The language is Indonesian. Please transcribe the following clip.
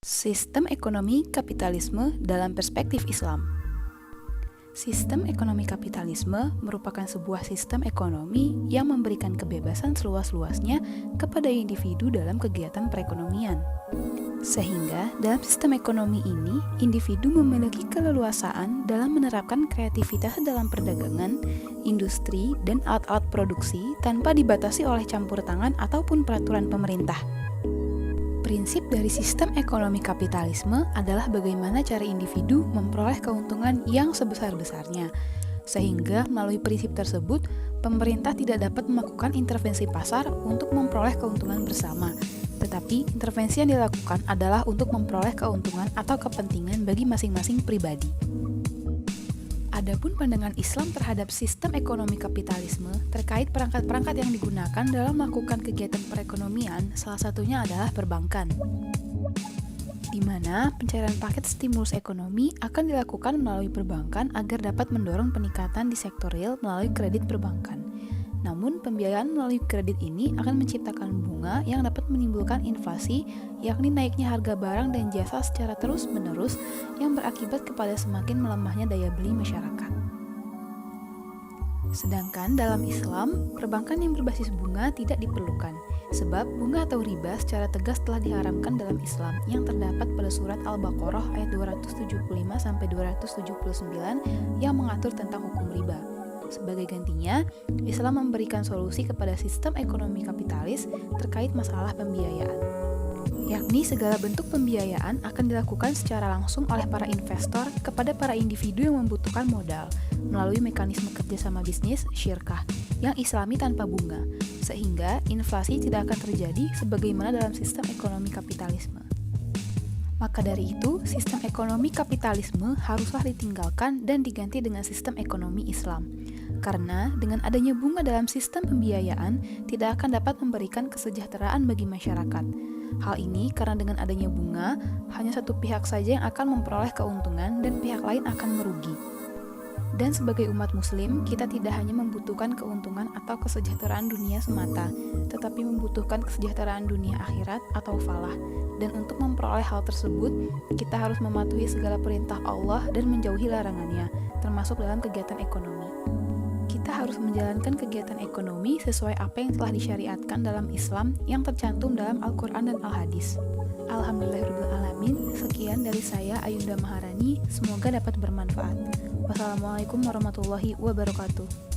Sistem ekonomi kapitalisme dalam perspektif Islam. Sistem ekonomi kapitalisme merupakan sebuah sistem ekonomi yang memberikan kebebasan seluas-luasnya kepada individu dalam kegiatan perekonomian. Sehingga dalam sistem ekonomi ini, individu memiliki keleluasaan dalam menerapkan kreativitas dalam perdagangan, industri, dan alat-alat produksi tanpa dibatasi oleh campur tangan ataupun peraturan pemerintah. Prinsip dari sistem ekonomi kapitalisme adalah bagaimana cara individu memperoleh keuntungan yang sebesar-besarnya, sehingga melalui prinsip tersebut, pemerintah tidak dapat melakukan intervensi pasar untuk memperoleh keuntungan bersama, tetapi intervensi yang dilakukan adalah untuk memperoleh keuntungan atau kepentingan bagi masing-masing pribadi. Adapun pandangan Islam terhadap sistem ekonomi kapitalisme terkait perangkat-perangkat yang digunakan dalam melakukan kegiatan perekonomian, salah satunya adalah perbankan, di mana pencairan paket stimulus ekonomi akan dilakukan melalui perbankan agar dapat mendorong peningkatan di sektor real melalui kredit perbankan. Namun, pembiayaan melalui kredit ini akan menciptakan bunga yang dapat menimbulkan inflasi, yakni naiknya harga barang dan jasa secara terus-menerus yang berakibat kepada semakin melemahnya daya beli masyarakat. Sedangkan dalam Islam, perbankan yang berbasis bunga tidak diperlukan, sebab bunga atau riba secara tegas telah diharamkan dalam Islam yang terdapat pada surat Al-Baqarah ayat 275-279 yang mengatur tentang hukum riba. Sebagai gantinya, Islam memberikan solusi kepada sistem ekonomi kapitalis terkait masalah pembiayaan, yakni segala bentuk pembiayaan akan dilakukan secara langsung oleh para investor kepada para individu yang membutuhkan modal melalui mekanisme kerjasama bisnis syirkah yang islami tanpa bunga, sehingga inflasi tidak akan terjadi sebagaimana dalam sistem ekonomi kapitalisme. Maka dari itu, sistem ekonomi kapitalisme haruslah ditinggalkan dan diganti dengan sistem ekonomi Islam. Karena dengan adanya bunga dalam sistem pembiayaan tidak akan dapat memberikan kesejahteraan bagi masyarakat. Hal ini karena dengan adanya bunga, hanya satu pihak saja yang akan memperoleh keuntungan dan pihak lain akan merugi. Dan sebagai umat muslim, kita tidak hanya membutuhkan keuntungan atau kesejahteraan dunia semata, tetapi membutuhkan kesejahteraan dunia akhirat atau falah. Dan untuk memperoleh hal tersebut, kita harus mematuhi segala perintah Allah dan menjauhi larangannya, termasuk dalam kegiatan ekonomi. Kita harus menjalankan kegiatan ekonomi sesuai apa yang telah disyariatkan dalam Islam yang tercantum dalam Al-Quran dan Al-Hadis. Alhamdulillahirrahmanirrahim. Sekian dari saya, Ayunda Maharani. Semoga dapat bermanfaat. Wassalamualaikum warahmatullahi wabarakatuh.